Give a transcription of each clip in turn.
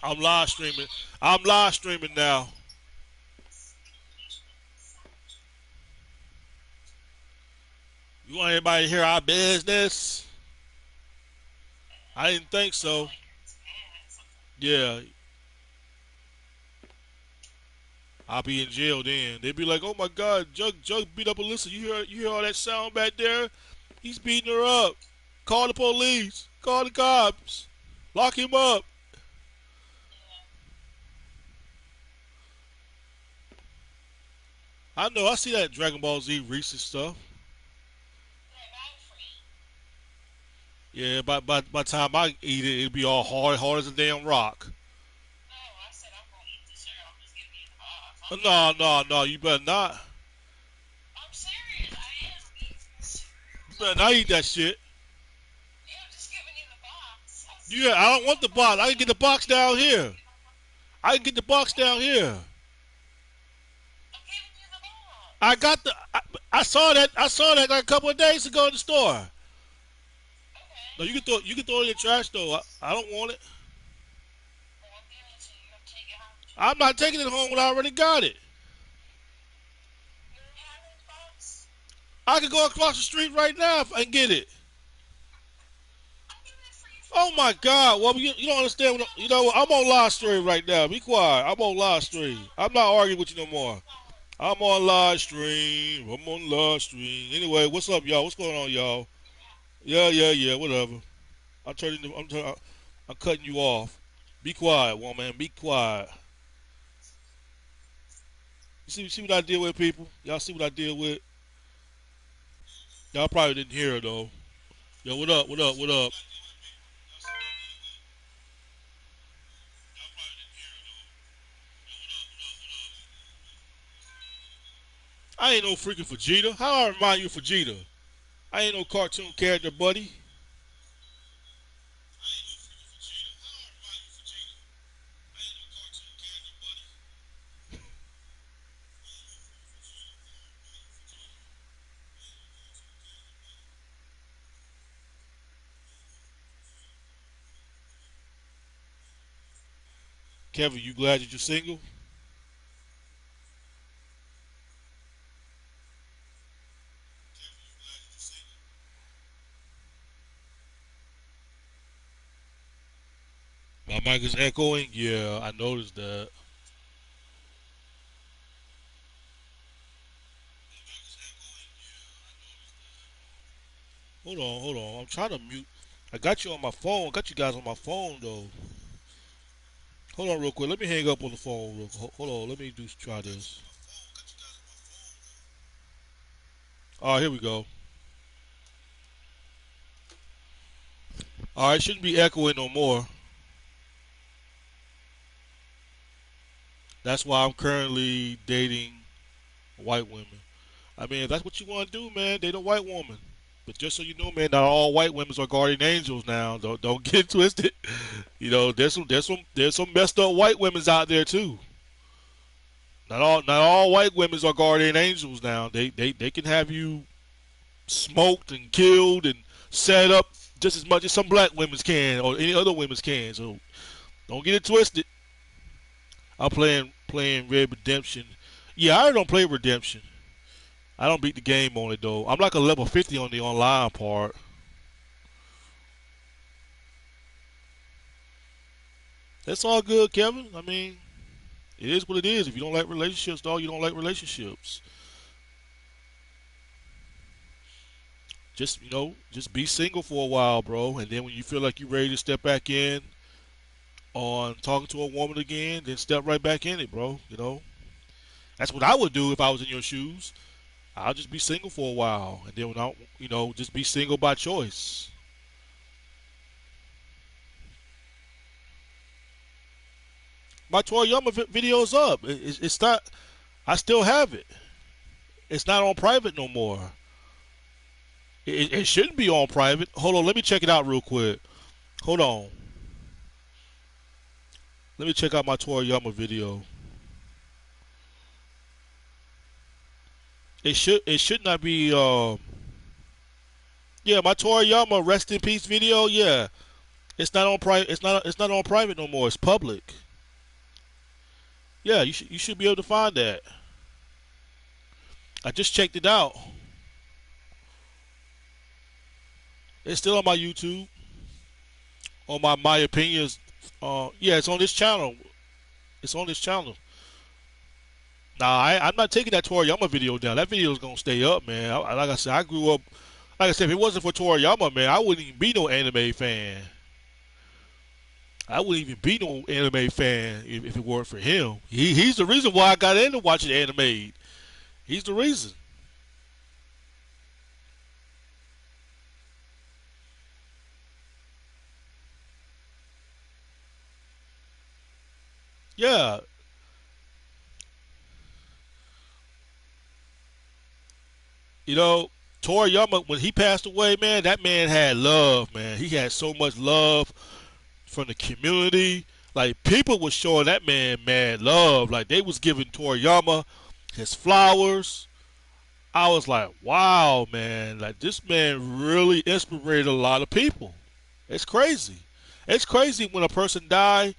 I'm live streaming. I'm live streaming now. You want everybody to hear our business? I didn't think so. Yeah, I'll be in jail then. They'd be like, "Oh my God, Jug beat up Alyssa. You hear all that sound back there? He's beating her up. Call the police. Call the cops. Lock him up." I know. I see that Dragon Ball Z recent stuff. Yeah, by the time I eat it, it'll be all hard as a damn rock. No. You better not. You better not eat that shit. Yeah, I don't want the box. I can get the box down here. I can get the box down here. I got the. I saw that. I saw that like a couple of days ago in the store. No, you can throw it in the trash though. I don't want it. I'm not taking it home when I already got it. I can go across the street right now and get it. Oh my God! Well, you don't understand. You know what? I'm on live stream right now. Be quiet. I'm on live stream. I'm not arguing with you no more. I'm on live stream. I'm on live stream. Anyway, what's up, y'all? What's going on, y'all? Yeah. Whatever. I'm cutting you off. Be quiet, woman. Be quiet. You see what I deal with, people? Y'all see what I deal with? Y'all probably didn't hear it though. Yo, what up? What up? What up? I ain't no freaking Vegeta. How I remind you of Vegeta? I ain't no cartoon character, buddy. Kevin, you glad that you're single? My mic is echoing. Yeah, I noticed that. Hold on. I'm trying to mute. I got you on my phone. I got you guys on my phone though. Hold on, real quick. Let me hang up on the phone. Hold on. Let me try this. All right, here we go. All right, shouldn't be echoing no more. That's why I'm currently dating white women. I mean, if that's what you want to do, man, date a white woman. But just so you know, man, not all white women are guardian angels. Now, don't get twisted. You know, there's some messed up white women's out there too. Not all white women's are guardian angels. Now, they can have you smoked and killed and set up just as much as some black women's can or any other women's can. So don't get it twisted. I'm playing Red Redemption. Yeah, I don't play Redemption. I don't beat the game on it though. I'm like a level 50 on the online part. That's all good, Kevin. I mean, it is what it is. If you don't like relationships, dog, you don't like relationships. Just be single for a while, bro. And then when you feel like you're ready to step back in on talking to a woman again, then step right back in it, bro. That's what I would do if I was in your shoes. I'll just be single for a while, and then when just be single by choice. My Toriyama video's up. It's not. I still have it. It's not on private no more. It shouldn't be on private. Hold on, let me check it out real quick. Hold on. Let me check out my Toriyama video. It should not be yeah, my Toriyama rest in peace video, yeah. It's not on private. It's not on private no more. It's public. Yeah, you should be able to find that. I just checked it out. It's still on my YouTube. On my opinions. Yeah, it's on this channel. It's on this channel. Nah, I'm not taking that Toriyama video down. That video is gonna stay up, man. Like I said, I grew up. Like I said, if it wasn't for Toriyama, man, I wouldn't even be no anime fan. I wouldn't even be no anime fan if it weren't for him. He's the reason why I got into watching anime. He's the reason. Yeah, you know, Toriyama when he passed away, man, that man had love, man. He had so much love from the community. Like people was showing that man mad love. Like they was giving Toriyama his flowers. I was like, wow, man. Like this man really inspired a lot of people. It's crazy. It's crazy when a person die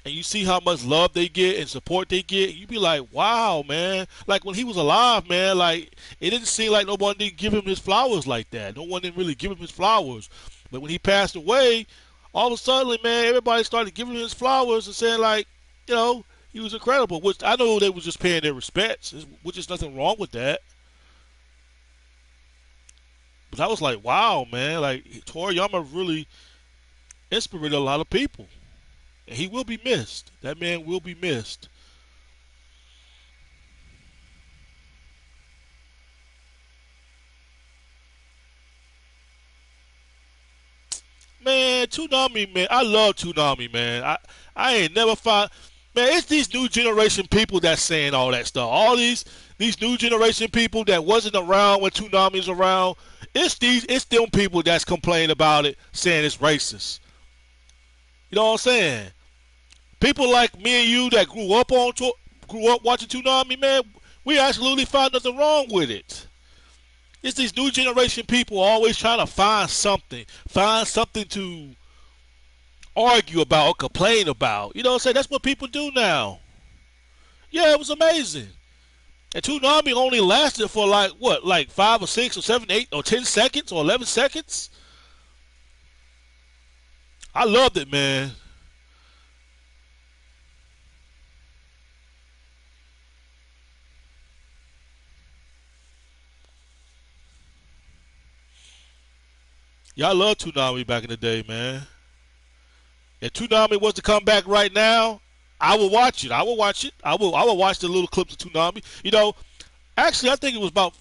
and you see how much love they get and support they get. You be like, wow, man. Like when he was alive, man. Like it didn't seem like no one didn't give him his flowers like that. No one didn't really give him his flowers. But when he passed away, all of a sudden, man, everybody started giving him his flowers and saying like, you know, he was incredible. Which I know they was just paying their respects, which is nothing wrong with that. But I was like, wow, man, like Toriyama really inspired a lot of people. And he will be missed. That man will be missed. Man, Toonami, man, I love Toonami, man. I ain't never find man, it's these new generation people that's saying all that stuff. All these new generation people that wasn't around when Toonami's around. It's them people that's complaining about it, saying it's racist. You know what I'm saying? People like me and you that grew up watching Toonami, man, we absolutely found nothing wrong with it. It's these new generation people always trying to find something to argue about or complain about. You know what I'm saying? That's what people do now. Yeah, it was amazing. And Toonami only lasted for like what, like 5 or 6 or 7, 8 or 10 seconds or 11 seconds. I loved it, man. Yeah, I loved Toonami back in the day, man. If Toonami was to come back right now, I will watch it. I will watch it. I will watch the little clips of Toonami. You know, actually, I think it was about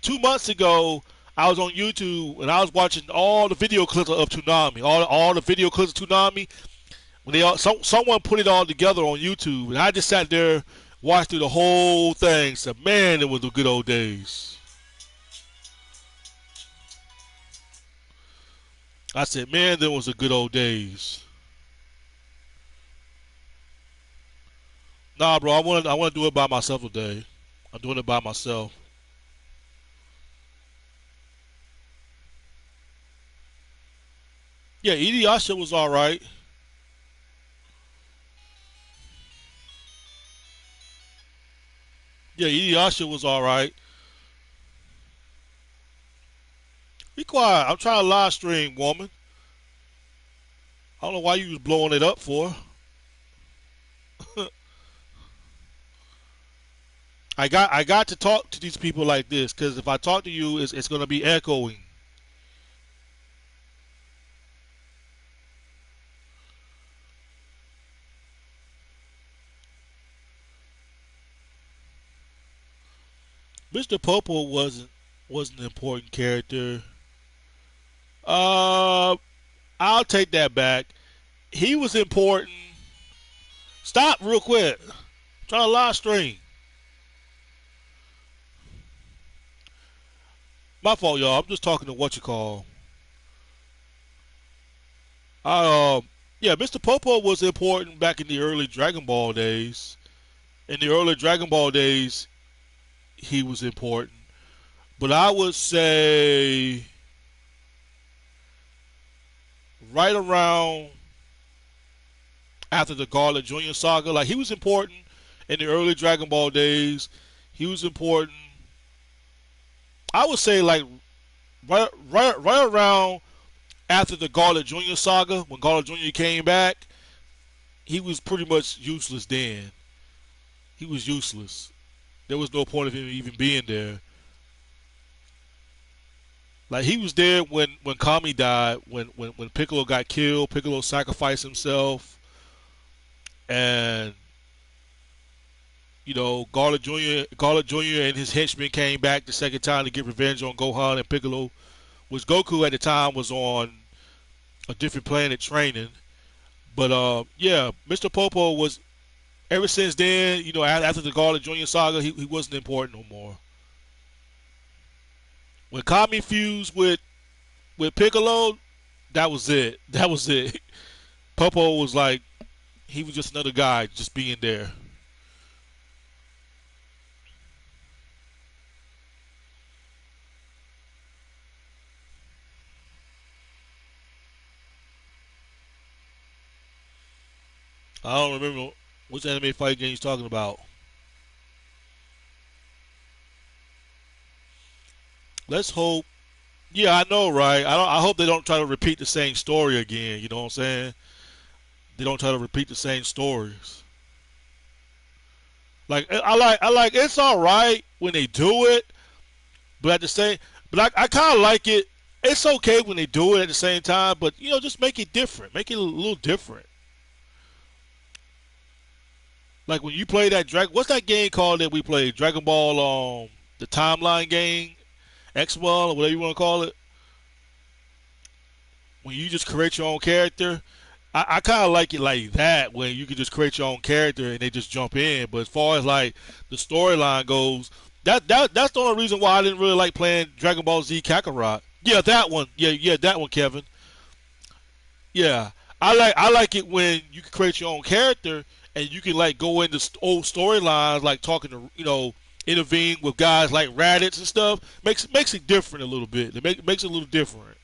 2 months ago. I was on YouTube and I was watching all the video clips of Toonami, all the video clips of Toonami. When someone put it all together on YouTube, and I just sat there, watched through the whole thing. Said, man, it was the good old days. I said, man, there was the good old days. Nah, bro, I want to do it by myself today. I'm doing it by myself. Yeah, Inuyasha was all right. Yeah, Inuyasha was all right. Be quiet. I'm trying to live stream, woman. I don't know why you was blowing it up for. I got to talk to these people like this because if I talk to you, it's gonna be echoing. Mr. Popo wasn't an important character. Uh, I'll take that back. He was important. Stop real quick. I'm trying to live stream. My fault, y'all. I'm just talking to what you call. I yeah, Mr. Popo was important back in the early Dragon Ball days. In the early Dragon Ball days, he was important. But I would say right around after the Garlic Jr. saga. Like, he was important in the early Dragon Ball days. He was important. I would say like right around after the Garlic Jr. saga, when Garlic Jr. came back, he was pretty much useless then. He was useless. There was no point of him even being there. Like, he was there when Kami died, when Piccolo got killed. Piccolo sacrificed himself, and Garlic Jr. and his henchmen came back the second time to get revenge on Gohan and Piccolo. Which Goku at the time was on a different planet training. But yeah, Mr. Popo was, ever since then, after the Garlic Jr. saga, he wasn't important no more. When Kami fused with Piccolo, that was it. That was it. Popo was like, he was just another guy just being there. I don't remember which anime fight game he's talking about. Let's hope. Yeah, I know, right? I hope they don't try to repeat the same story again. You know what I'm saying? They don't try to repeat the same stories. Like, I like it's all right when they do it, but at the same, but I kind of like it. It's okay when they do it at the same time, but just make it different. Make it a little different. Like when you play that what's that game called that we played? Dragon Ball, the timeline game, X Ball or whatever you want to call it. When you just create your own character, I kind of like it like that, when you can just create your own character and they just jump in. But as far as like the storyline goes, that's the only reason why I didn't really like playing Dragon Ball Z Kakarot. Yeah, that one. Yeah, that one, Kevin. Yeah, I like it when you can create your own character and you can like go into old storylines, like talking to intervene with guys like Raditz and stuff. Makes it different a little bit. Makes it a little different.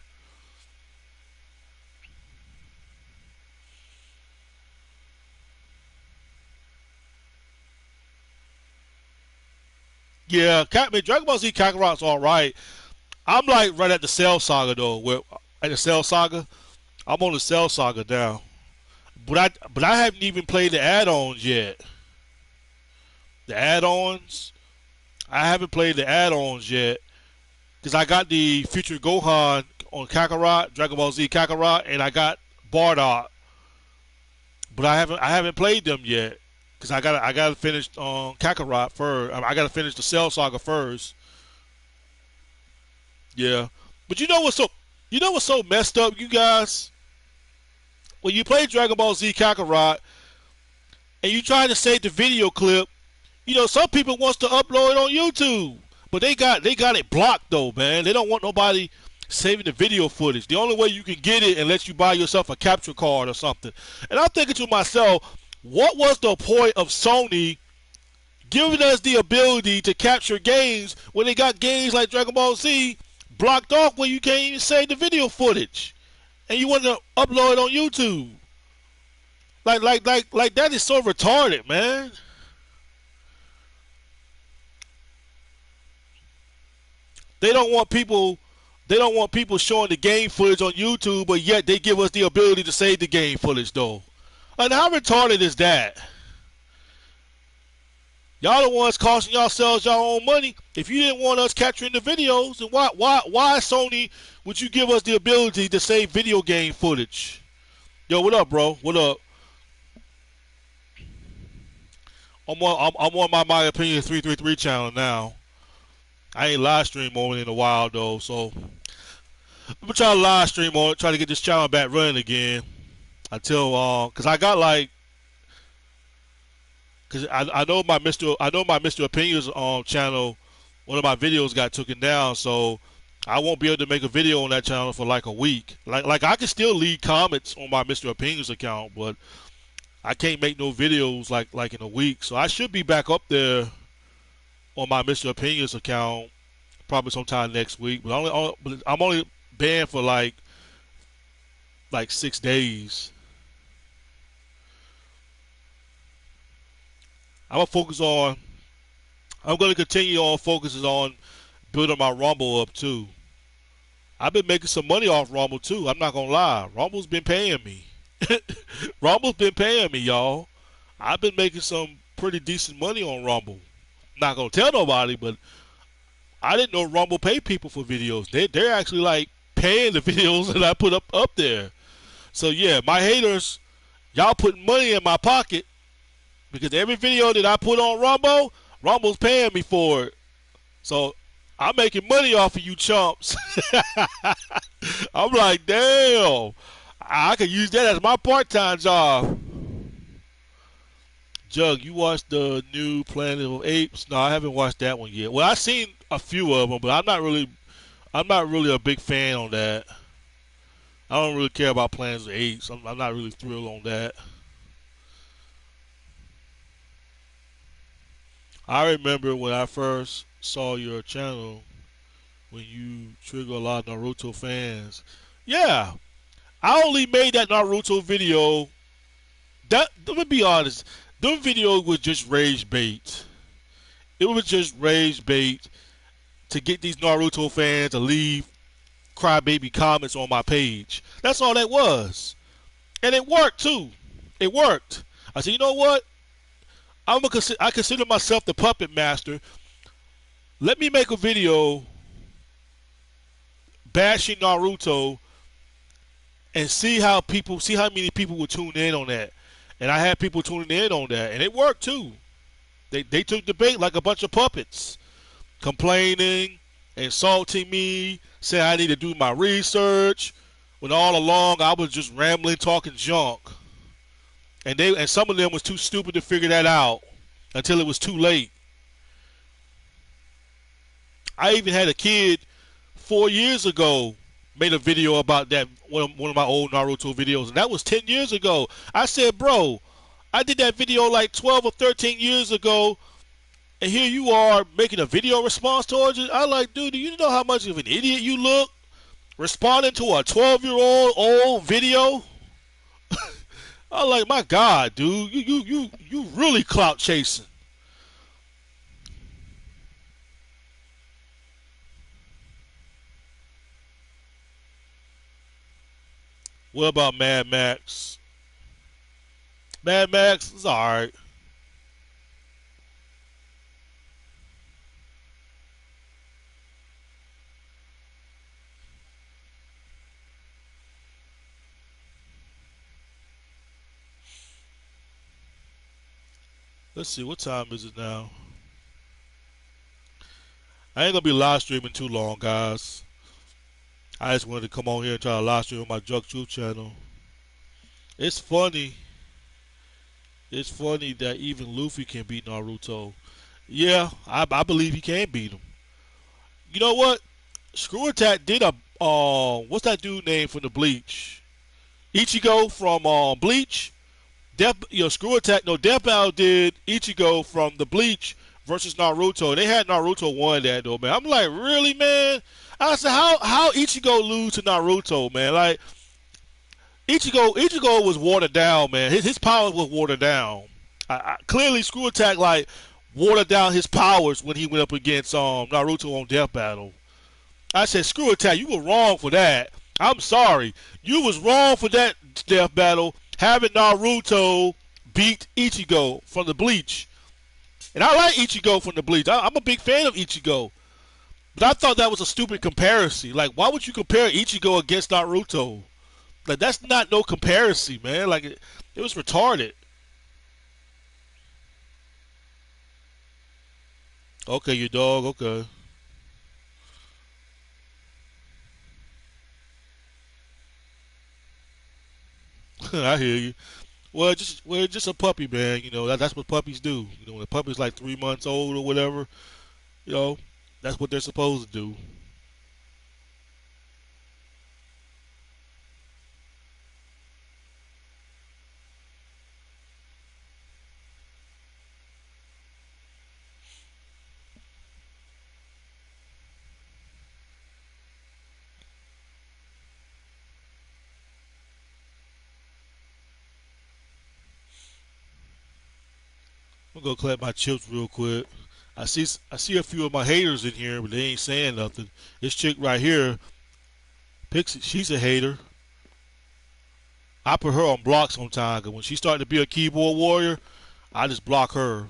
Yeah, Dragon Ball Z Kakarot's all right. I'm like right at the Cell Saga though. Where at the Cell Saga, I'm on the Cell Saga now. But I haven't even played the add-ons yet. The add-ons, I haven't played the add-ons yet because I got the Future Gohan on Kakarot, Dragon Ball Z Kakarot, and I got Bardock, but I haven't played them yet because I gotta finish Kakarot first. I gotta finish the Cell Saga first. Yeah, but you know what's so messed up, you guys? When you play Dragon Ball Z Kakarot and you try to save the video clip, some people wants to upload it on YouTube, but they got it blocked though, man. They don't want nobody saving the video footage. The only way you can get it unless you buy yourself a capture card or something. And I'm thinking to myself, what was the point of Sony giving us the ability to capture games when they got games like Dragon Ball Z blocked off where you can't even save the video footage and you want to upload it on YouTube? Like that is so retarded, man. They don't want people they don't want people showing the game footage on YouTube, but yet they give us the ability to save the game footage though. And how retarded is that? Y'all the ones costing yourselves your own money. If you didn't want us capturing the videos, then why Sony would you give us the ability to save video game footage? Yo, what up, bro? What up? I'm on my opinion 333 channel now. I ain't live stream on it in a while though, so I'm gonna try to live stream on it, try to get this channel back running again until cause I got like cause I know my Mr. Opinions channel, one of my videos got taken down, so I won't be able to make a video on that channel for like a week. Like I can still leave comments on my Mr. Opinions account, but I can't make no videos like in a week. So I should be back up there on my Mr. Opinions account probably sometime next week. But I'm only banned for like like 6 days. I'm gonna focus on. I'm gonna continue on focusing on building my Rumble up too. I've been making some money off Rumble too. I'm not gonna lie. Rumble's been paying me. Rumble's been paying me, y'all. I've been making some pretty decent money on Rumble. Not gonna tell nobody, but I didn't know Rumble pay people for videos. They're actually like paying the videos that I put up there. So yeah, my haters, y'all putting money in my pocket because every video that I put on Rumble, Rumble's paying me for it. So I'm making money off of you chumps. I'm like, damn, I could use that as my part-time job. Jug, you watched the new Planet of Apes? No, I haven't watched that one yet. Well, I've seen a few of them, but I'm not really a big fan on that. I don't really care about Planet of Apes. I'm not really thrilled on that. I remember when I first saw your channel when you trigger a lot of Naruto fans. Yeah, I only made that Naruto video. That let me be honest, them video was just rage bait. It was just rage bait to get these Naruto fans to leave crybaby comments on my page. That's all that was, and it worked too. It worked. I said, you know what? I consider myself the puppet master. Let me make a video bashing Naruto and see how many people would tune in on that. And I had people tuning in on that, and it worked too. They took the bait like a bunch of puppets, complaining, insulting me, saying I need to do my research. When all along I was just rambling, talking junk, and some of them was too stupid to figure that out until it was too late. I even had a kid 4 years ago made a video about that one of my old Naruto videos, and that was 10 years ago. I said, bro, I did that video like 12 or 13 years ago, and here you are making a video response towards it. I like, dude, do you know how much of an idiot you look responding to a 12-year-old old video? I like, my God, dude, you really clout chasing. What about Mad Max? Mad Max is alright. Let's see, what time is it now? I ain't gonna be live streaming too long, guys. I just wanted to come on here and try to live stream on my Jug-Truth channel. It's funny. It's funny that even Luffy can beat Naruto. Yeah, I believe he can beat him. You know what? Screw Attack did a what's that dude name from the Bleach? Ichigo from Bleach. Screw Attack. No, Death Battle did Ichigo from the Bleach versus Naruto. They had Naruto won that though, man. I'm like, really, man? I said, how Ichigo lose to Naruto, man? Like Ichigo was watered down, man. His powers was watered down. Clearly, Screw Attack like watered down his powers when he went up against Naruto on Death Battle. I said, Screw Attack, you were wrong for that. I'm sorry, you was wrong for that Death Battle. Having Naruto beat Ichigo from the Bleach, and I like Ichigo from the Bleach. I'm a big fan of Ichigo, but I thought that was a stupid comparison. Like, why would you compare Ichigo against Naruto? Like, that's not no comparison, man. Like, it was retarded. Okay, you dog. Okay, I hear you. Well, just a puppy, man. You know that's what puppies do. You know, when a puppy's like 3 months old or whatever, you know, that's what they're supposed to do. I'm gonna go collect my chips real quick. I see a few of my haters in here, but they ain't saying nothing. This chick right here, Pixie, she's a hater. I put her on block sometimes, cause when she started to be a keyboard warrior, I just block her.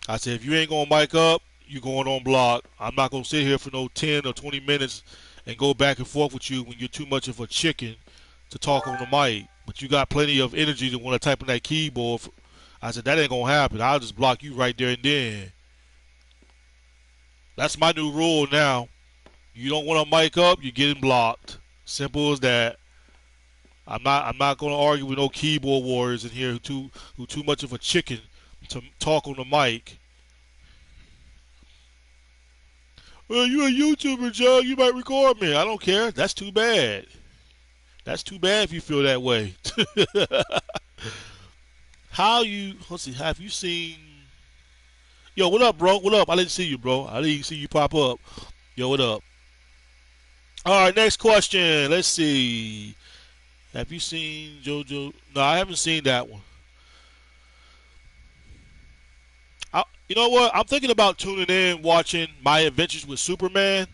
I said, if you ain't gonna mic up, you going on block. I'm not gonna sit here for no 10 or 20 minutes and go back and forth with you when you're too much of a chicken to talk on the mic. But you got plenty of energy to want to type on that keyboard. I said, that ain't gonna happen. I'll just block you right there and then. That's my new rule now. You don't want to mic up, you're getting blocked. Simple as that. I'm not gonna argue with no keyboard warriors in here who too much of a chicken to talk on the mic. Well, you a YouTuber, Jug. You might record me. I don't care. That's too bad. That's too bad if you feel that way. How you? Let's see. Have you seen? Yo, what up, bro? What up? I didn't see you, bro. I didn't see you pop up. Yo, what up? All right, next question. Let's see. Have you seen JoJo? No, I haven't seen that one. You know what? I'm thinking about tuning in, watching My Adventures with Superman.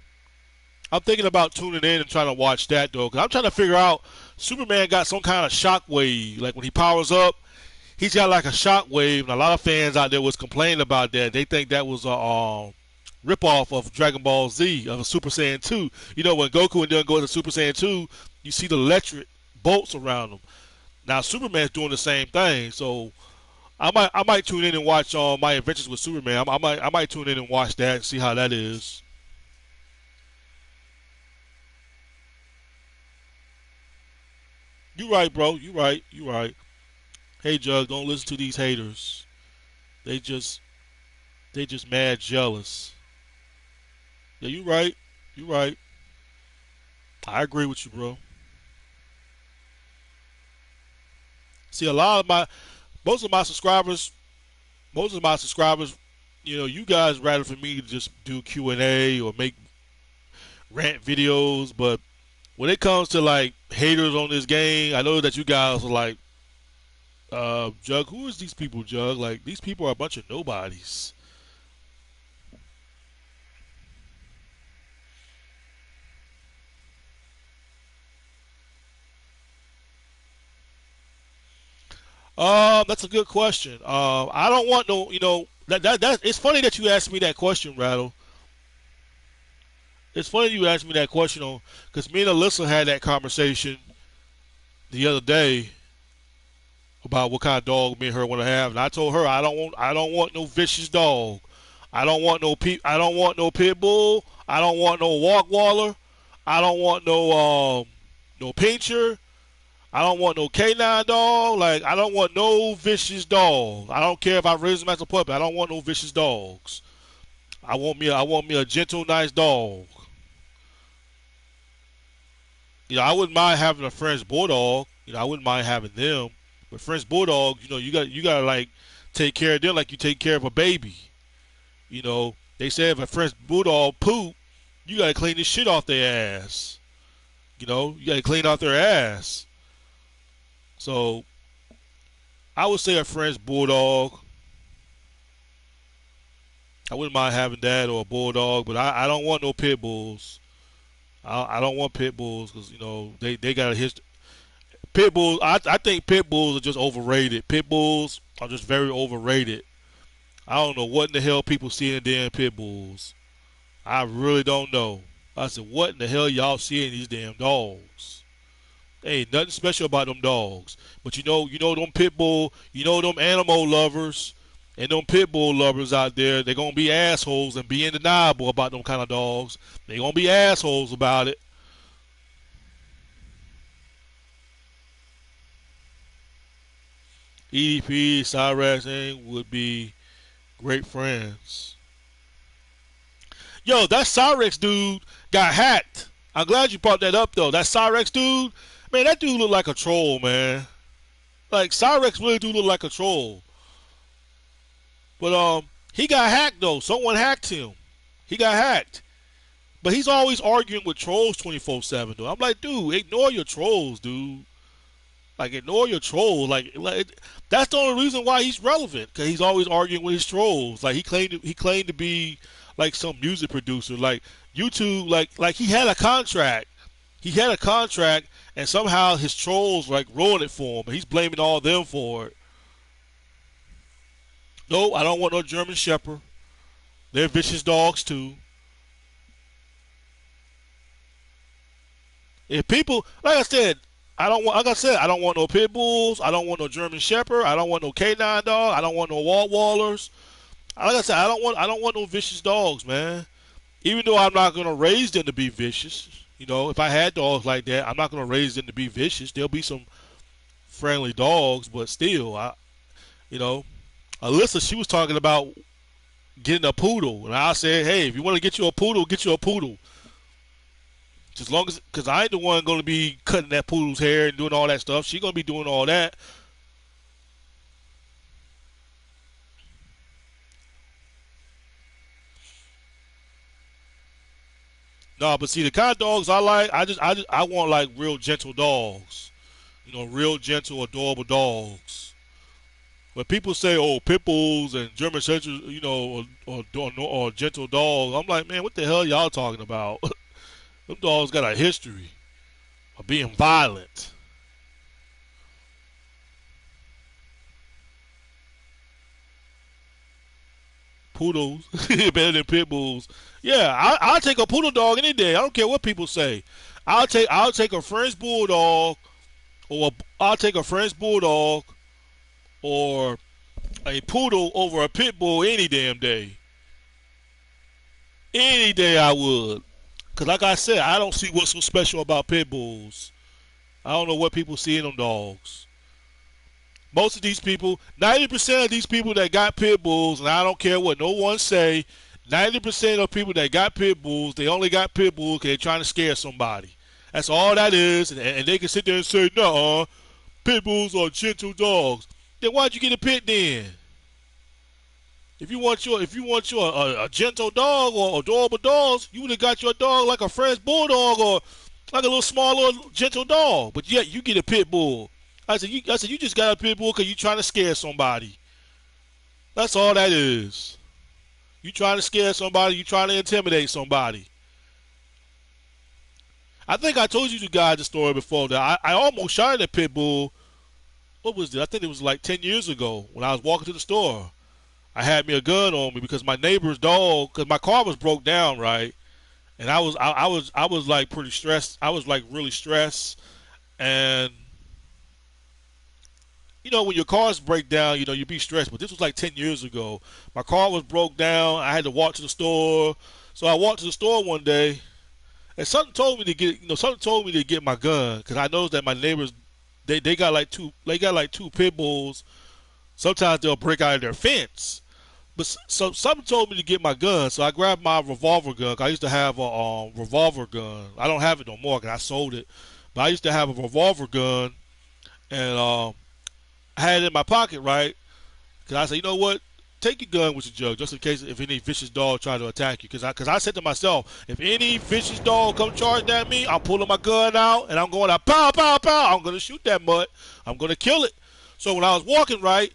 I'm thinking about tuning in and trying to watch that though, because I'm trying to figure out. Superman got some kind of shockwave. Like when he powers up, he's got like a shockwave, and a lot of fans out there was complaining about that. They think that was a ripoff of Dragon Ball Z of a Super Saiyan 2. You know when Goku and them go to Super Saiyan 2, you see the electric bolts around them. Now Superman's doing the same thing, so I might tune in and watch My Adventures with Superman. I might tune in and watch that and see how that is. You right, bro. You right. You right. Hey, Jug, don't listen to these haters. They just they just mad jealous. Yeah, you right. You right. I agree with you, bro. See, a lot of my most of my subscribers, most of my subscribers, you guys rather for me to just do Q&A or make rant videos, but when it comes to like haters on this game, I know that you guys are like, Jug, who is these people, Jug? Like these people are a bunch of nobodies. That's a good question. I don't want no, that it's funny that you asked me that question, Rattle. It's funny you asked me that question on because me and Alyssa had that conversation the other day about what kind of dog me and her want to have, and I told her I don't want no vicious dog. I don't want no pit bull. I don't want no walk waller. I don't want no pincher. I don't want no canine dog. Like I don't want no vicious dog. I don't care if I raise them as a puppy. I don't want no vicious dogs. I want me a gentle, nice dog. I wouldn't mind having a French bulldog. I wouldn't mind having them. But French bulldogs, you gotta like take care of them like you take care of a baby. They say if a French bulldog poop, you gotta clean the shit off their ass. You gotta clean off their ass. So I would say a French bulldog. I wouldn't mind having that or a bulldog, but I don't want no pit bulls. I don't want pit bulls because they got a history. Pit bulls, I think pit bulls are just overrated. Pit bulls are just very overrated. I don't know what in the hell people see in damn pit bulls. I really don't know. I said, what in the hell y'all see in these damn dogs? Ain't nothing special about them dogs. But them pit bull, them animal lovers and them pit bull lovers out there, they're gonna be assholes and be undeniable about them kind of dogs. They're gonna be assholes about it. EDP, Cyrax, and would be great friends. Yo, that Cyrex dude got hacked. I'm glad you brought that up though. That Cyrex dude, man, that dude look like a troll, man. Like Cyrex really do look like a troll. But he got hacked though. Someone hacked him. He got hacked. But he's always arguing with trolls 24/7 though. I'm like, dude, ignore your trolls, dude. Like ignore your trolls. That's the only reason why he's relevant. Cause he's always arguing with his trolls. Like he claimed to be like some music producer. Like YouTube. Like he had a contract. He had a contract, and somehow his trolls like ruined it for him. And he's blaming all them for it. No, I don't want no German Shepherd. They're vicious dogs too. If people, like I said, I don't want. Like I said, I don't want no pit bulls. I don't want no German Shepherd. I don't want no K9 dog. I don't want no Wallers. Like I said, I don't want no vicious dogs, man. Even though I'm not gonna raise them to be vicious. If I had dogs like that, I'm not gonna raise them to be vicious. There'll be some friendly dogs, but still, you know, Alyssa, she was talking about getting a poodle, and I said, hey, if you want to get you a poodle, get you a poodle. As long as, because I ain't the one going to be cutting that poodle's hair and doing all that stuff. She going to be doing all that. No, but see, the kind of dogs I like, I want like real gentle dogs. Real gentle, adorable dogs. When people say, "Oh, pit bulls and German shepherds," or gentle dogs, I'm like, man, what the hell y'all talking about? Them dogs got a history of being violent. Poodles better than pit bulls. Yeah, I'll take a poodle dog any day. I don't care what people say. I'll take a French bulldog, or I'll take a French bulldog or a poodle over a pit bull any damn day. Any day I would. Cause like I said, I don't see what's so special about pit bulls. I don't know what people see in them dogs. Most of these people, 90% of these people that got pit bulls, and I don't care what no one say, 90% of people that got pit bulls, they only got pit bulls because they're trying to scare somebody. That's all that is, and they can sit there and say, no, pit bulls are gentle dogs. Then why'd you get a pit then? If you want your a gentle dog or adorable dogs, you would have got your dog like a French bulldog or like a little small little gentle dog. But yet you get a pit bull. I said you just got a pit bull because you trying to scare somebody. That's all that is. You trying to scare somebody. You trying to intimidate somebody. I think I told you guys the story before that I almost shot at a pit bull. What was it? I think it was like 10 years ago when I was walking to the store. I had me a gun on me because my neighbor's dog, because my car was broke down, right? And I was like pretty stressed. I was like really stressed, and when your cars break down, you be stressed. But this was like 10 years ago. My car was broke down. I had to walk to the store, so I walked to the store one day, and something told me to get my gun because I noticed that my neighbors, they got like two pit bulls. Sometimes they'll break out of their fence. But so something told me to get my gun, so I grabbed my revolver gun. I used to have a revolver gun. I don't have it no more because I sold it. But I used to have a revolver gun, and I had it in my pocket, right? Because I said, you know what? Take your gun with your jug, just in case if any vicious dog try to attack you. Because I said to myself, if any vicious dog come charging at me, I'm pulling my gun out, and I'm going to pow, pow, pow. I'm going to shoot that mutt. I'm going to kill it. So when I was walking, right,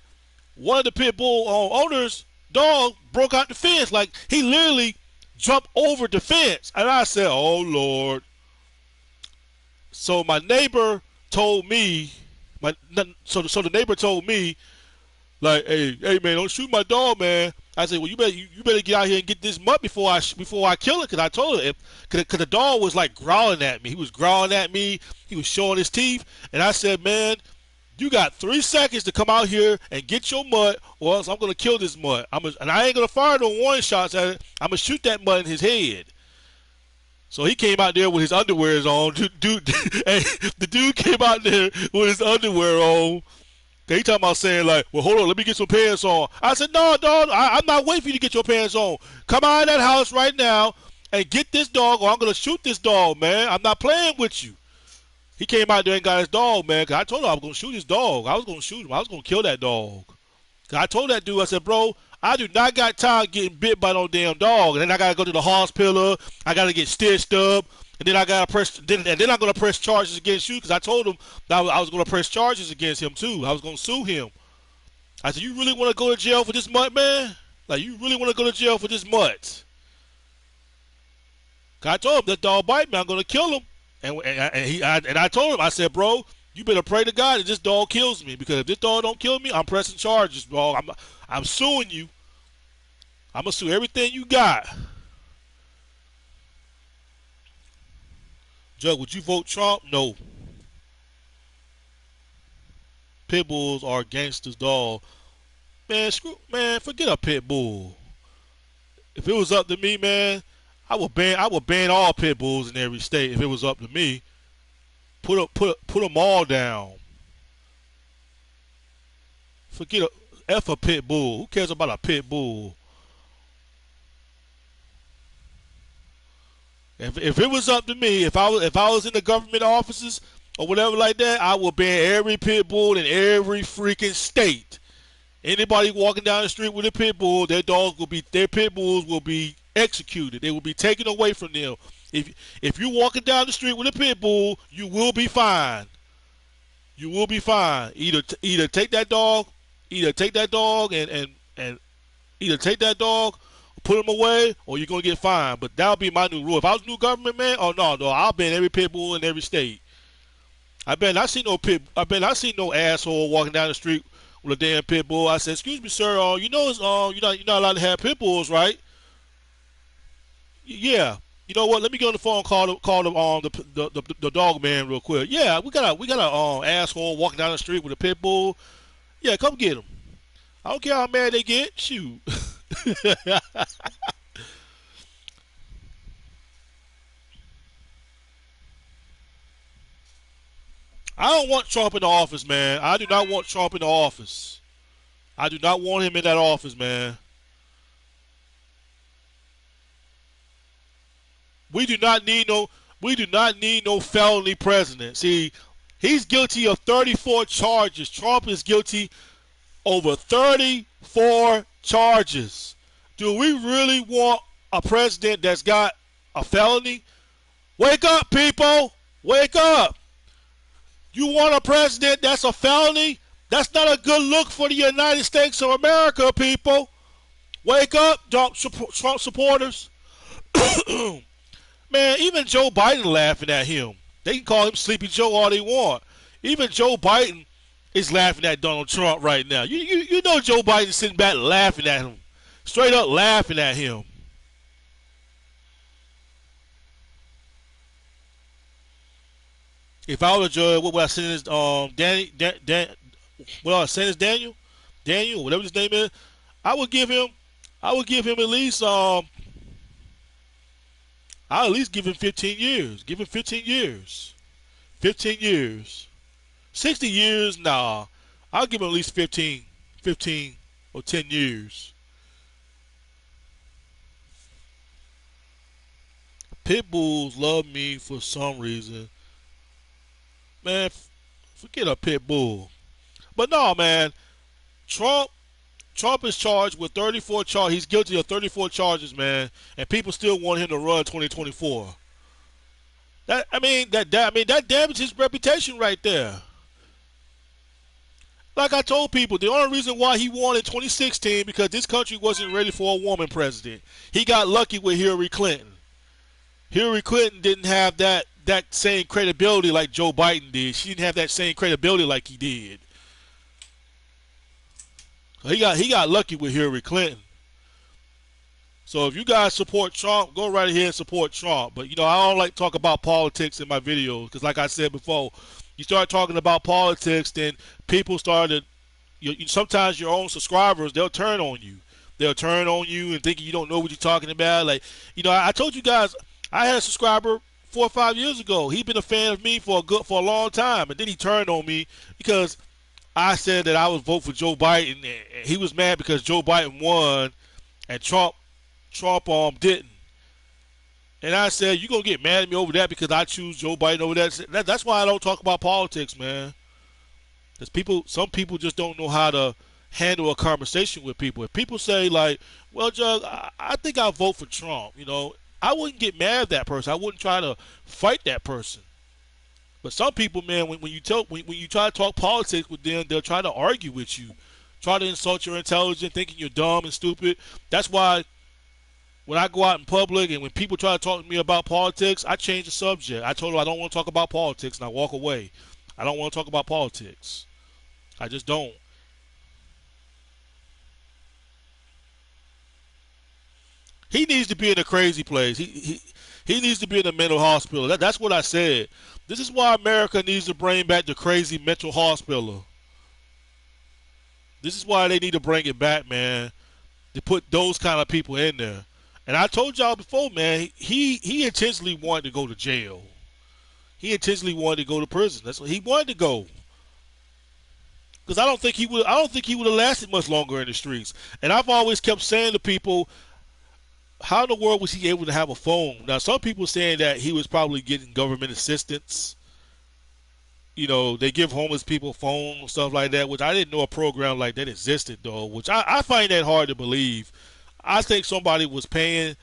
one of the pit bull owners' dog broke out the fence. Like, he literally jumped over the fence. And I said, oh, Lord. So my neighbor told me, so the neighbor told me, like, hey, man, don't shoot my dog, man. I said, well, you better get out here and get this mutt before I kill it. Because I told him, because the dog was, like, growling at me. He was growling at me. He was showing his teeth. And I said, man, you got 3 seconds to come out here and get your mutt, or else I'm going to kill this mutt. And I ain't going to fire no warning shots at it. I'm going to shoot that mutt in his head. So he came out there with his underwears on. The dude came out there with his underwear on. He talking about saying like, well, hold on, let me get some pants on. I said, no, dog, I'm not waiting for you to get your pants on. Come out of that house right now and get this dog, or I'm going to shoot this dog, man. I'm not playing with you. He came out there and got his dog, man. Cause I told him I was going to shoot his dog. I was going to shoot him. I was going to kill that dog. Cause I told that dude, I said, bro, I do not got time getting bit by no damn dog. And then I got to go to the hospital. I got to get stitched up. And then I gotta press. Then I'm gonna press charges against you because I told him that I was gonna press charges against him too. I was gonna sue him. I said, "You really want to go to jail for this much, man? Like, you really want to go to jail for this much?" I told him that dog bite me, I'm gonna kill him. And I told him, I said, "Bro, you better pray to God that this dog kills me, because if this dog don't kill me, I'm pressing charges, bro. I'm suing you. I'm gonna sue everything you got." Jug, would you vote Trump? No. Pit bulls are gangsters, dog. Man, forget a pit bull. If it was up to me, man, I would ban all pit bulls in every state if it was up to me. Put them all down. Forget a pit bull. Who cares about a pit bull? If it was up to me, if I was in the government offices or whatever like that, I would ban every pit bull in every freaking state. Anybody walking down the street with a pit bull, their pit bulls will be executed. They will be taken away from them. If you're walking down the street with a pit bull, you will be fined. You will be fined. Either take that dog, and either take that dog, put him away, or you're gonna get fined. But that'll be my new rule. If I was new government, man, oh no, I'll ban every pit bull in every state. I bet I seen no asshole walking down the street with a damn pit bull. I said, "Excuse me, sir. You know, you're not allowed to have pit bulls, right?" Yeah. You know what? Let me get on the phone and call the dog man real quick. Yeah, we got a asshole walking down the street with a pit bull. Yeah, come get him. I don't care how mad they get. Shoot. I don't want Trump in the office, man. I do not want Trump in the office. I do not want him in that office, man. We do not need no we do not need no felony president. See, he's guilty of 34 charges. Trump is guilty over 34 charges. Do we really want a president that's got a felony? Wake up, people! Wake up! You want a president that's a felony? That's not a good look for the United States of America, people. Wake up, Trump supporters. Man, even Joe Biden laughing at him. They can call him Sleepy Joe all they want. Even Joe Biden is laughing at Donald Trump right now. You know Joe Biden sitting back laughing at him. Straight up laughing at him. If I was a judge, what would I sentence what I sentence Daniel, whatever his name is, I would give him at least I'll at least give him 15 years. Give him 15 years. 15 years. 60 years, nah. I'll give him at least 15 or 10 years. Pit bulls love me for some reason. Man, forget a pit bull. But no, man. Trump Trump is charged with 34 charges. He's guilty of 34 charges, man. And people still want him to run 2024. That damages his reputation right there. Like I told people, the only reason why he won in 2016 because this country wasn't ready for a woman president. He got lucky with Hillary Clinton. Hillary Clinton didn't have that same credibility like Joe Biden did. She didn't have that same credibility like he did. So he got lucky with Hillary Clinton. So if you guys support Trump, go right ahead and support Trump. But I don't like to talk about politics in my videos because, like I said before, you start talking about politics, then people started. Sometimes your own subscribers, they'll turn on you. They'll turn on you and thinking you don't know what you're talking about. Like, I told you guys, I had a subscriber 4 or 5 years ago. He'd been a fan of me for a long time, and then he turned on me because I said that I would vote for Joe Biden, and he was mad because Joe Biden won and Trump didn't. And I said, you're going to get mad at me over that because I choose Joe Biden over that. That's why I don't talk about politics, man. Because some people just don't know how to handle a conversation with people. If people say, like, well, Jug, I think I'll vote for Trump, I wouldn't get mad at that person. I wouldn't try to fight that person. But some people, man, when you try to talk politics with them, they'll try to argue with you, try to insult your intelligence, thinking you're dumb and stupid. That's why when I go out in public and when people try to talk to me about politics, I change the subject. I told them I don't want to talk about politics, and I walk away. I don't want to talk about politics. I just don't. He needs to be in a crazy place. He needs to be in a mental hospital. That's what I said. This is why America needs to bring back the crazy mental hospital. This is why they need to bring it back, man. To put those kind of people in there. And I told y'all before, man, he intentionally wanted to go to jail. He intentionally wanted to go to prison. That's what he wanted to go. Because I don't think he would. I don't think he would have lasted much longer in the streets. And I've always kept saying to people, how in the world was he able to have a phone? Now, some people saying that he was probably getting government assistance. You know, they give homeless people phones and stuff like that, which I didn't know a program like that existed, though, which I find that hard to believe. I think somebody was paying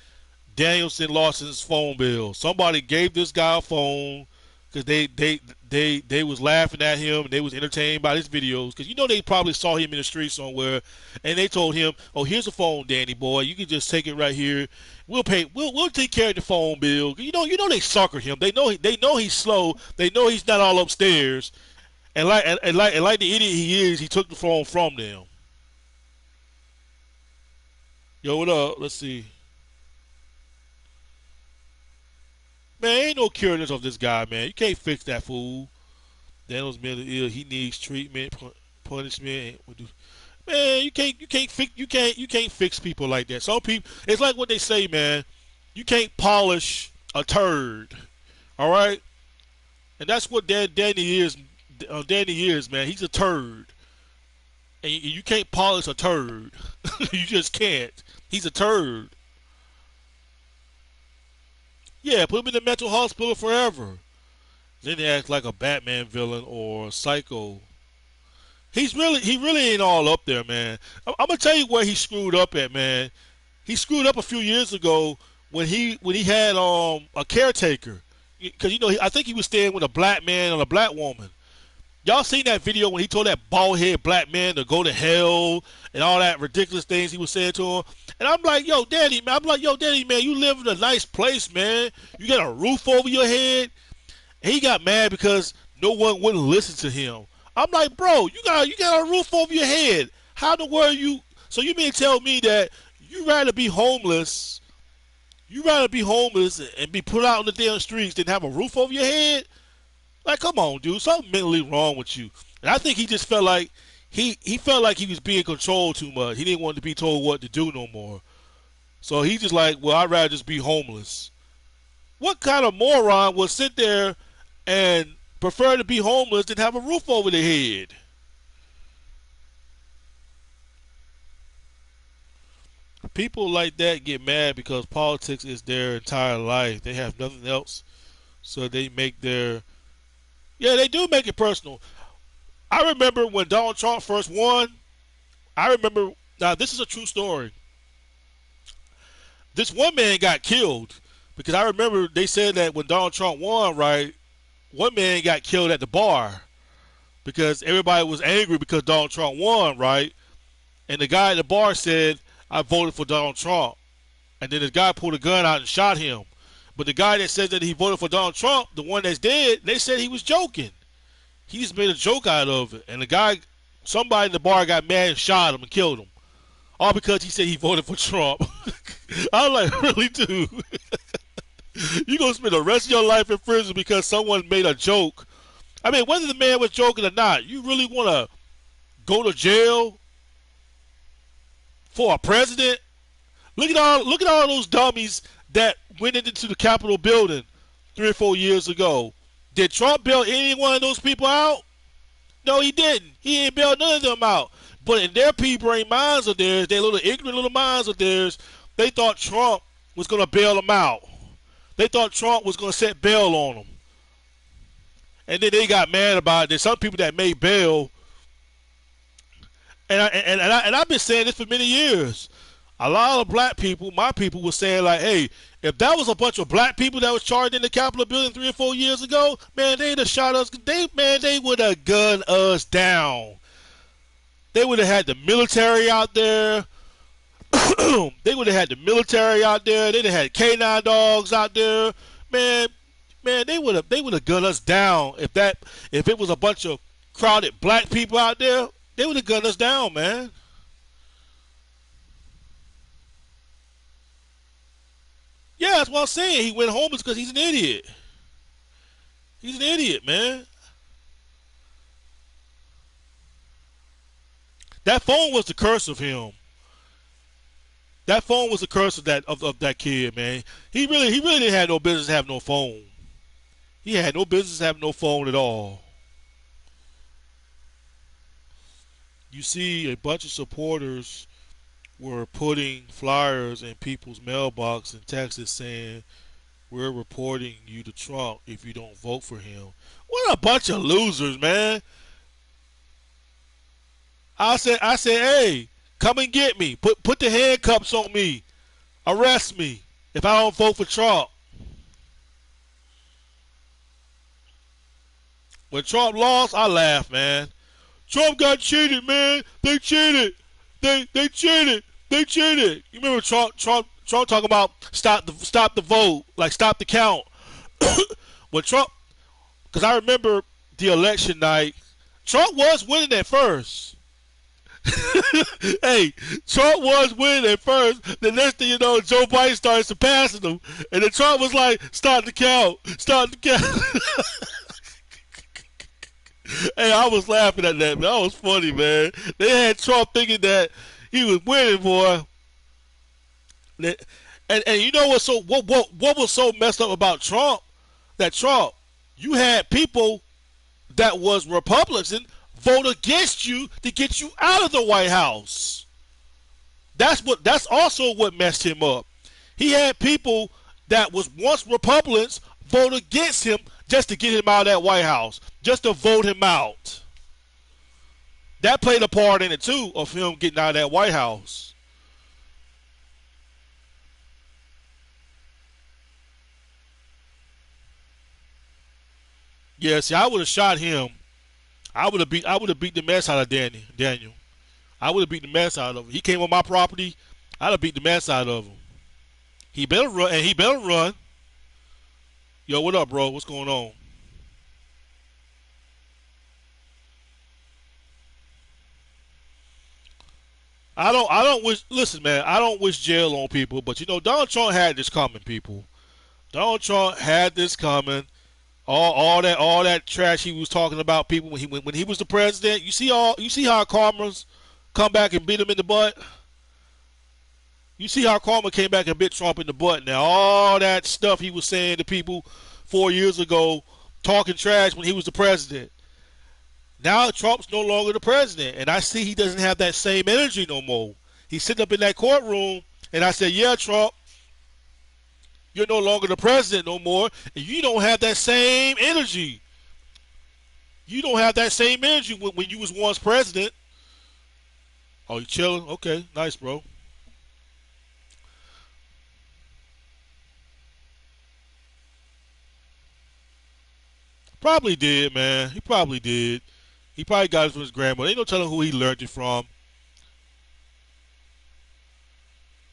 Danielson Lawson's phone bill. Somebody gave this guy a phone because they was laughing at him and they was entertained by his videos, because you know they probably saw him in the street somewhere and they told him, "Oh, here's a phone, Danny boy. You can just take it right here. We'll pay. We'll take care of the phone bill." You know they sucker him. They know he's slow. They know he's not all upstairs. And like the idiot he is, he took the phone from them. Yo, what up? Let's see. Man, ain't no curing this of this guy, man. You can't fix that fool. Daniel's mentally ill. He needs treatment, punishment. Man, you can't fix people like that. Some people, it's like what they say, man. You can't polish a turd. All right, and that's what Danny is. Danny is, man. He's a turd, and you can't polish a turd. You just can't. He's a turd. Yeah, put him in the mental hospital forever. Then he acts like a Batman villain or a psycho. He really ain't all up there, man. I'm gonna tell you where he screwed up at, man. He screwed up a few years ago when he had a caretaker, because I think he was staying with a black man and a black woman. Y'all seen that video when he told that bald head black man to go to hell and all that ridiculous things he was saying to him? And I'm like, yo, Daddy, man. You live in a nice place, man. You got a roof over your head. And he got mad because no one wouldn't listen to him. I'm like, bro, you got a roof over your head. How in the world you? So you mean to tell me that you rather be homeless? You rather be homeless and be put out on the damn streets than have a roof over your head? Like, come on, dude. Something mentally wrong with you. And I think he just felt like he felt like he was being controlled too much. He didn't want to be told what to do no more. So he just like, well, I'd rather just be homeless. What kind of moron would sit there and prefer to be homeless than have a roof over their head? People like that get mad because politics is their entire life. They have nothing else, so they make their they do make it personal. I remember when Donald Trump first won. I remember, now this is a true story. This one man got killed because I remember they said that when Donald Trump won, right, one man got killed at the bar because everybody was angry because Donald Trump won, right? And the guy at the bar said, "I voted for Donald Trump." And then the guy pulled a gun out and shot him. But the guy that said that he voted for Donald Trump, the one that's dead, they said he was joking. He just made a joke out of it. And the guy, somebody in the bar got mad and shot him and killed him. All because he said he voted for Trump. I was like, really, dude? You going to spend the rest of your life in prison because someone made a joke? I mean, whether the man was joking or not, you really want to go to jail for a president? Look at all those dummies that went into the Capitol building 3 or 4 years ago. Did Trump bail any one of those people out? No, he didn't. He ain't bailed none of them out. But in their pea-brain minds of theirs, their little ignorant little minds of theirs, they thought Trump was going to bail them out. They thought Trump was going to set bail on them. And then they got mad about it. There's some people that made bail. And I've been saying this for many years. A lot of black people, my people, were saying like, hey, if that was a bunch of black people that was charged in the Capitol building 3 or 4 years ago, man, they'd have shot us. They would have gunned us down. They would have had the military out there. They would have had the military out there. They'd have had K9 dogs out there. Man, they would have gunned us down if it was a bunch of crowded black people out there. They would have gunned us down, man. Yeah, that's what I'm saying. He went homeless because he's an idiot. He's an idiot, man. That phone was the curse of him. That phone was the curse of that kid, man. He really didn't have no business having no phone. He had no business having no phone at all. You see, a bunch of supporters were putting flyers in people's mailbox in Texas saying, "We're reporting you to Trump if you don't vote for him." What a bunch of losers, man. I said, hey, come and get me. Put the handcuffs on me. Arrest me if I don't vote for Trump. When Trump lost, I laughed, man. Trump got cheated, man. They cheated. They cheated. They cheated. You remember Trump talking about stop the vote, like stop the count. When Trump, because I remember the election night, Trump was winning at first. Hey, Trump was winning at first. The next thing you know, Joe Biden started surpassing him, and then Trump was like, "Start the count, start the count." Hey, I was laughing at that, man. That was funny, man. They had Trump thinking that he was winning, boy. And you know what was so messed up about Trump? That Trump, you had people that was Republican vote against you to get you out of the White House. That's also what messed him up. He had people that was once Republicans vote against him just to get him out of that White House, just to vote him out. That played a part in it too, of him getting out of that White House. Yeah, see, I would have shot him. I would have beat the mess out of Daniel. I would have beat the mess out of him. He came on my property. I'd have beat the mess out of him. He better run, and he better run. Yo, what up, bro? What's going on? I don't wish. Listen, man. I don't wish jail on people, but you know, Donald Trump had this coming, people. Donald Trump had this coming. All that trash he was talking about people when he was the president. You see how Karma's come back and beat him in the butt. You see how Karma came back and bit Trump in the butt. Now all that stuff he was saying to people 4 years ago, talking trash when he was the president. Now Trump's no longer the president, and I see he doesn't have that same energy no more. He's sitting up in that courtroom, and I said, "Yeah, Trump, you're no longer the president no more, and you don't have that same energy. You don't have that same energy when you was once president." Oh, you chilling? Okay, nice, bro. Probably did, man. He probably did. He probably got it from his grandmother. Ain't no telling who he learned it from.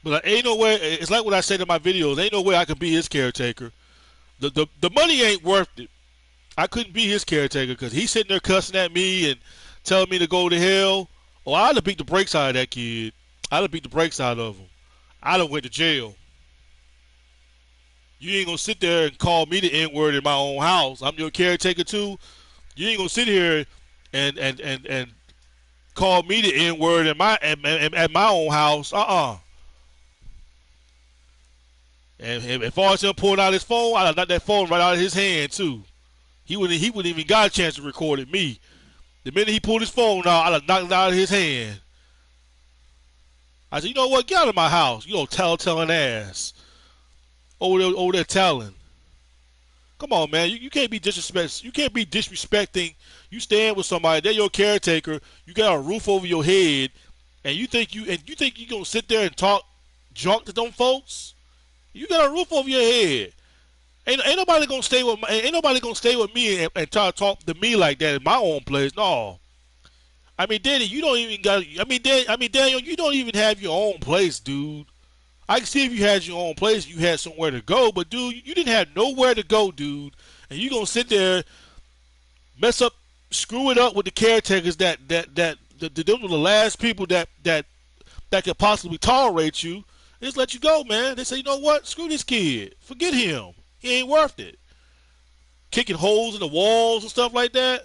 But ain't no way. It's like what I said in my videos. Ain't no way I can be his caretaker. The money ain't worth it. I couldn't be his caretaker because he's sitting there cussing at me and telling me to go to hell. Oh, I'd have beat the brakes out of that kid. I'd have beat the brakes out of him. I'd have went to jail. You ain't gonna sit there and call me the N word in my own house. I'm your caretaker too. You ain't gonna sit here and call me the N word at my own house. And if Arsenal pulled out his phone, I'd have knocked that phone right out of his hand too. He wouldn't even got a chance to record it. Me. The minute he pulled his phone out, I'd have knocked it out of his hand. I said, you know what? Get out of my house. You old telling ass. Over there telling. Come on, man. You can't be disrespect. You can't be disrespecting. You stand with somebody. They're your caretaker. You got a roof over your head, and you think you gonna sit there and talk drunk to them folks, you got a roof over your head. Ain't nobody gonna stay with ain't nobody gonna stay with me and try to talk to me like that in my own place. No. I mean, Danny, you don't even got. Daniel, you don't even have your own place, dude. I can see if you had your own place, you had somewhere to go, but dude, you didn't have nowhere to go, dude. And you gonna sit there, mess up, screw it up with the caretakers that them were the last people that could possibly tolerate you. They just let you go, man. They say, you know what? Screw this kid. Forget him. He ain't worth it. Kicking holes in the walls and stuff like that.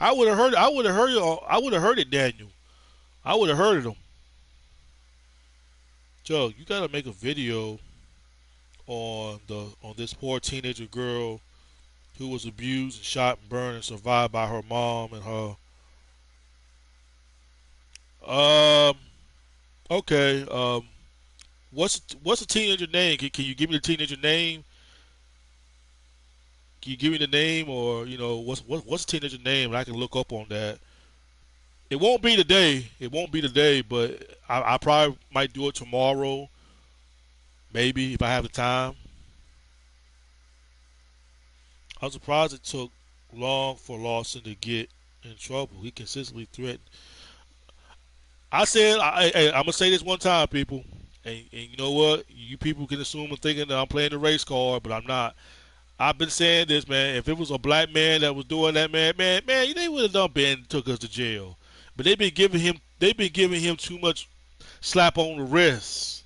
I would have heard. I would have heard. I would have heard it, Daniel. I would have heard of him. Joe, you gotta make a video on this poor teenager girl who was abused and shot and burned and survived by her mom and her. Um. Okay. What's the teenager name? Can you give me the teenager name? Can you give me the name, or what's the teenager name? And I can look up on that. It won't be today. It won't be today, but I probably might do it tomorrow. Maybe if I have the time. I'm surprised it took long for Lawson to get in trouble. He consistently threatened. I said, I'm gonna say this one time, people, and you know what? You people can assume I'm thinking that I'm playing the race card, but I'm not. I've been saying this, man. If it was a black man that was doing that, man, they would have done been took us to jail. But they've been giving him too much slap on the wrist.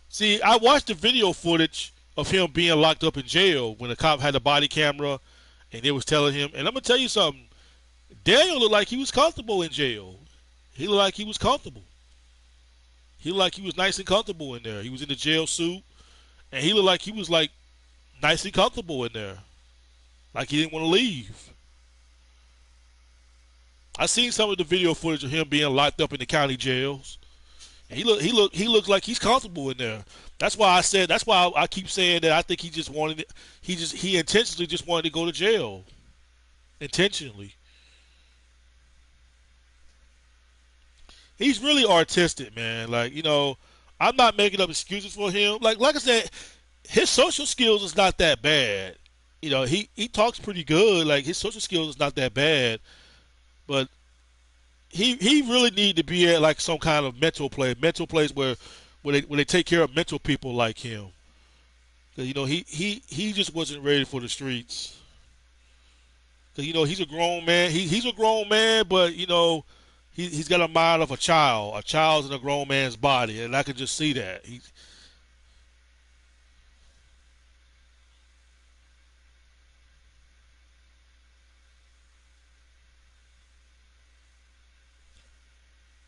See, I watched the video footage of him being locked up in jail when the cop had the body camera, and they was telling him. And I'm gonna tell you something. Daniel looked like he was comfortable in jail. He looked like he was comfortable. He looked like he was nice and comfortable in there. He was in the jail suit, and he looked like he was like nice and comfortable in there, like he didn't want to leave. I seen some of the video footage of him being locked up in the county jails. And he looks like he's comfortable in there. That's why I said. That's why I keep saying that I think he just wanted it. He intentionally just wanted to go to jail. Intentionally. He's really artistic, man. Like, I'm not making up excuses for him. Like I said, his social skills is not that bad. He talks pretty good. Like, his social skills is not that bad, but he really need to be at like some kind of mental place where they take care of mental people like him. 'Cause, he just wasn't ready for the streets. 'Cause, he's a grown man. He's a grown man, but he's got a mind of a child. A child's in a grown man's body, and I can just see that.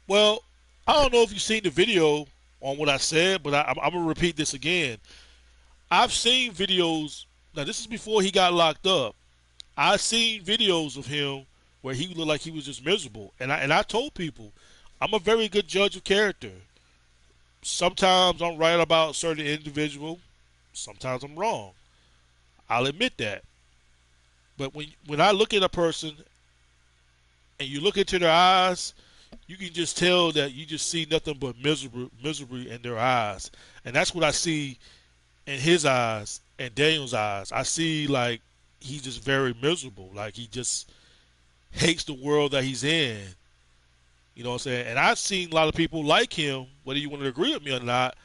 Well, I don't know if you've seen the video on what I said, but I'm gonna repeat this again. I've seen videos. Now, this is before he got locked up. I've seen videos of him where he looked like he was just miserable, and I told people, I'm a very good judge of character. Sometimes I'm right about a certain individual. Sometimes I'm wrong. I'll admit that. But when I look at a person and you look into their eyes, you can just tell that you just see nothing but misery in their eyes, and that's what I see in his eyes and Daniel's eyes. I see like he's just very miserable, like he just hates the world that he's in. You know what I'm saying? And I've seen a lot of people like him, whether you want to agree with me or not,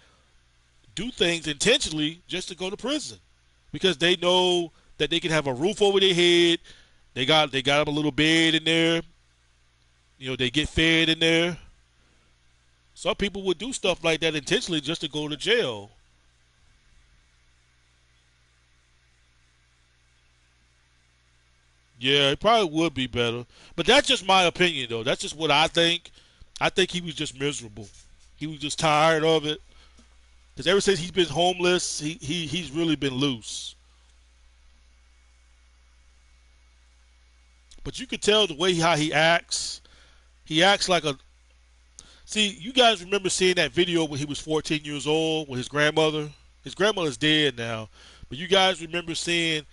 do things intentionally just to go to prison because they know that they can have a roof over their head. They got them a little bed in there. They get fed in there. Some people would do stuff like that intentionally just to go to jail. Yeah, it probably would be better. But that's just my opinion, though. That's just what I think. I think he was just miserable. He was just tired of it. Because ever since he's been homeless, he's really been loose. But you could tell the way how he acts. He acts like a. See, you guys remember seeing that video when he was 14 years old with his grandmother? His grandmother's dead now. But you guys remember seeing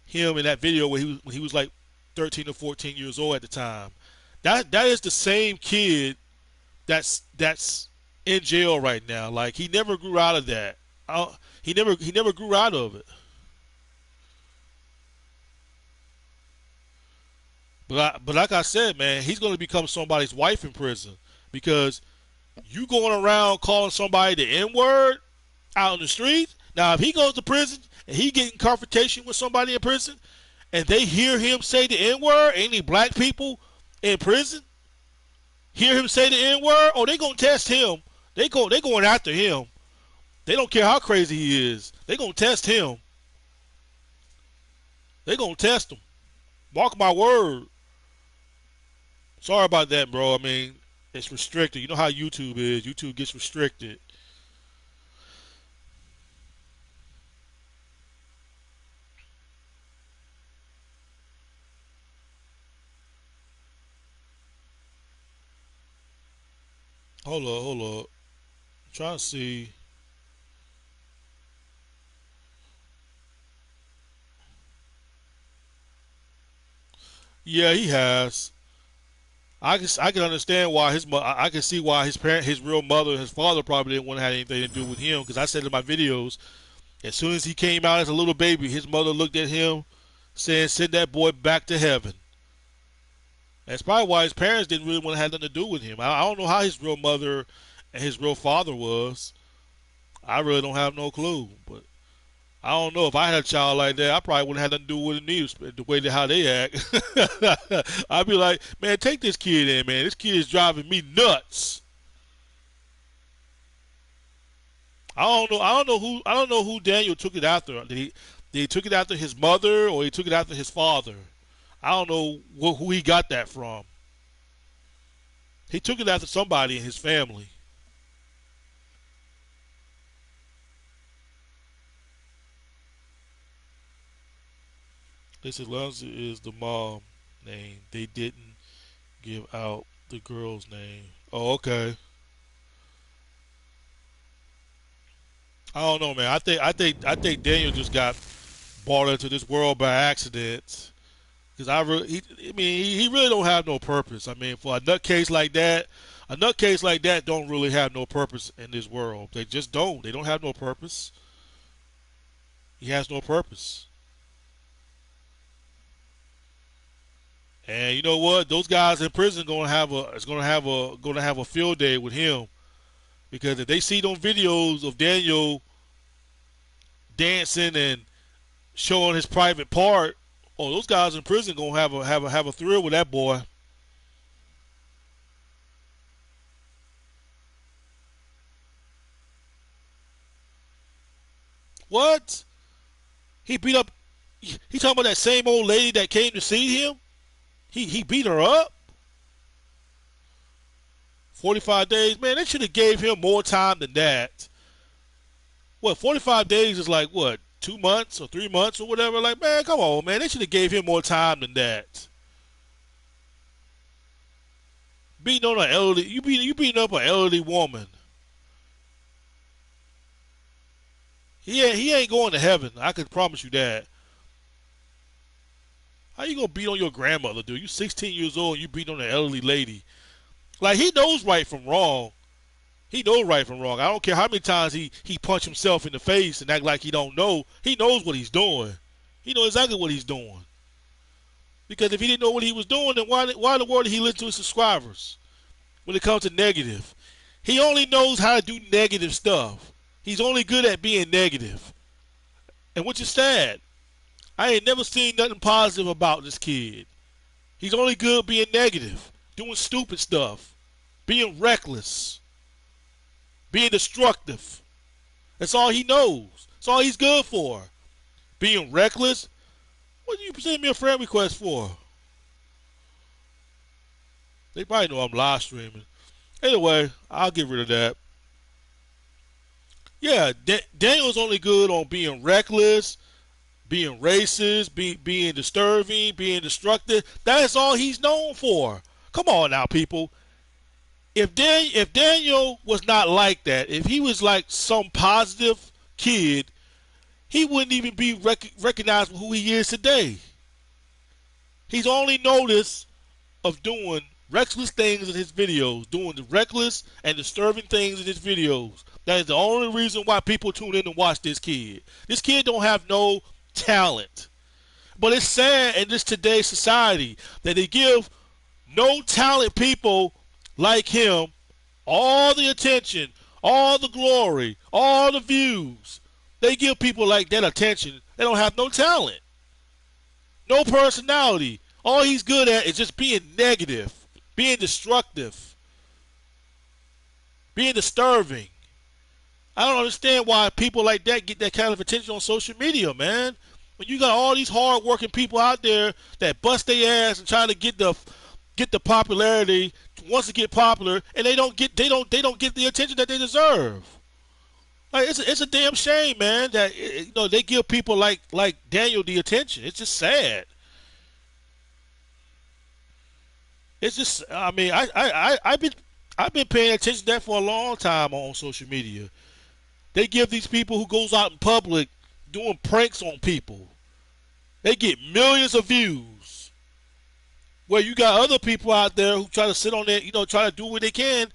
him in that video when he was like 13 or 14 years old at the time. That is the same kid that's in jail right now. Like he never grew out of that. He never grew out of it. But like I said, man, he's going to become somebody's wife in prison because you going around calling somebody the N word out in the street. Now, if he goes to prison and he get in confrontation with somebody in prison, and they hear him say the N word, any black people in prison hear him say the N word, oh, they gonna test him. They going after him. They don't care how crazy he is. They gonna test him. They gonna test him. Mark my word. Sorry about that, bro. I mean, it's restricted. You know how YouTube is. YouTube gets restricted. Hold up, hold up. I'm trying to see. Yeah, he has. I can understand why I can see why his real mother, his father probably didn't want to have anything to do with him. Because I said in my videos, as soon as he came out as a little baby, his mother looked at him, saying, "Send that boy back to heaven." That's probably why his parents didn't really want to have nothing to do with him. I don't know how his real mother and his real father was. I really don't have no clue. But I don't know if I had a child like that, I probably wouldn't have nothing to do with it neither. The way how they act, I'd be like, man, take this kid in, man. This kid is driving me nuts. I don't know who Daniel took it after. Did he took it after his mother or he took it after his father? I don't know who he got that from. He took it after somebody in his family. They said Lindsay is the mom name. They didn't give out the girl's name. Oh, okay. I don't know, man. I think Daniel just got brought into this world by accident. Because I mean, he really don't have no purpose. I mean, for a nutcase like that don't really have no purpose in this world. They just don't. They don't have no purpose. He has no purpose. And you know what? Those guys in prison gonna have a field day with him because if they see those videos of Daniel dancing and showing his private part, oh, those guys in prison gonna have a thrill with that boy. What? He beat up. He talking about that same old lady that came to see him. He beat her up. 45 days, man. They should have gave him more time than that. What? 45 days is like what? 2 months or 3 months or whatever. Like, man, come on, man. They should have gave him more time than that. Beating on an elderly, you beating up an elderly woman. He ain't going to heaven. I can promise you that. How you gonna beat on your grandmother, dude? You 16 years old and you beat on an elderly lady. Like he knows right from wrong. He knows right from wrong. I don't care how many times he punch himself in the face and act like he don't know. He knows what he's doing. He knows exactly what he's doing. Because if he didn't know what he was doing, then why in the world did he listen to his subscribers when it comes to negative? He only knows how to do negative stuff. He's only good at being negative. And which is sad. I ain't never seen nothing positive about this kid. He's only good being negative, doing stupid stuff, being reckless, being destructive. That's all he knows. That's all he's good for. Being reckless. What do you send me a friend request for? They probably know I'm live streaming. Anyway, I'll get rid of that. Yeah, Daniel's only good on being reckless, being racist, being disturbing, being destructive. That's all he's known for. Come on now, people. If Daniel was not like that, if he was like some positive kid, he wouldn't even be recognized for who he is today. He's only noticed of doing reckless things in his videos, doing the reckless and disturbing things in his videos. That is the only reason why people tune in and watch this kid. This kid don't have no talent. But it's sad in this today's society that they give no talent people like him all the attention, all the glory, all the views. They give people like that attention. They don't have no talent, no personality. All he's good at is just being negative, being destructive, being disturbing. I don't understand why people like that get that kind of attention on social media, man. When you got all these hard-working people out there that bust their ass and try to get the popularity, wants to get popular, and they don't get the attention that they deserve. Like it's a damn shame, man, that they give people like Daniel the attention. It's just sad. It's just, I mean, I've been paying attention to that for a long time on social media. They give these people who goes out in public doing pranks on people. They get millions of views. Where you got other people out there who try to sit on there, try to do what they can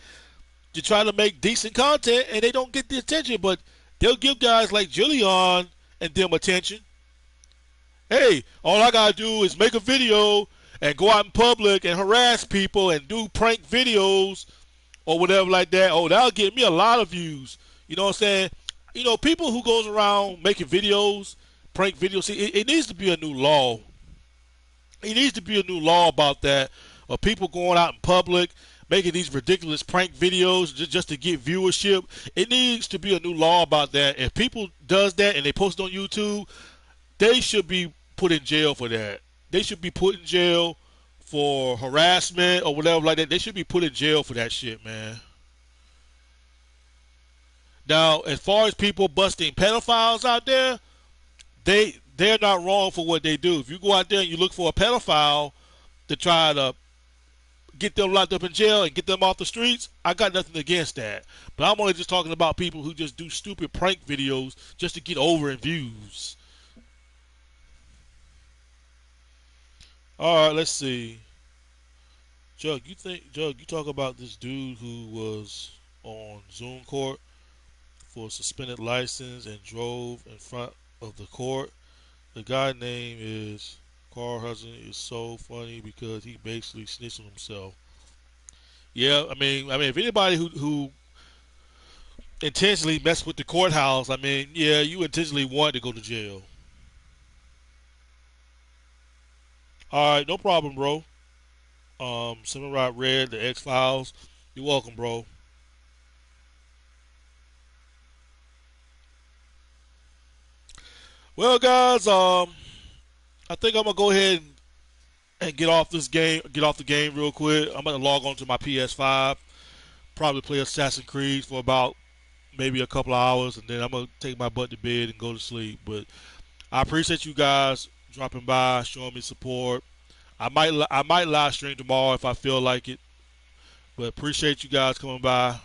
to try to make decent content, and they don't get the attention. But they'll give guys like Julian and them attention. Hey, all I gotta do is make a video and go out in public and harass people and do prank videos or whatever like that. Oh, that'll get me a lot of views. You know what I'm saying? People who goes around making videos, prank videos. See, it needs to be a new law. It needs to be a new law about that. Of people going out in public making these ridiculous prank videos just to get viewership. It needs to be a new law about that. If people does that and they post it on YouTube, they should be put in jail for that. They should be put in jail for harassment or whatever like that. They should be put in jail for that shit, man. Now, as far as people busting pedophiles out there, they're not wrong for what they do. If you go out there and you look for a pedophile to try to get them locked up in jail and get them off the streets, I got nothing against that. But I'm only just talking about people who just do stupid prank videos just to get over in views. All right, let's see. Jug, you talk about this dude who was on Zoom court for a suspended license and drove in front of the court. The guy name is Carl Hudson. Is so funny because he basically snitched on himself. Yeah, I mean, if anybody who intentionally messed with the courthouse, I mean, yeah, you intentionally want to go to jail. All right, no problem, bro. Samurai Red, the X Files. You're welcome, bro. Well, guys, I think I'm gonna go ahead and get off the game real quick. I'm gonna log on to my PS5, probably play Assassin's Creed for about maybe a couple of hours, and then I'm gonna take my butt to bed and go to sleep. But I appreciate you guys dropping by, showing me support. I might live stream tomorrow if I feel like it, but appreciate you guys coming by.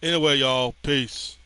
Anyway, y'all, peace.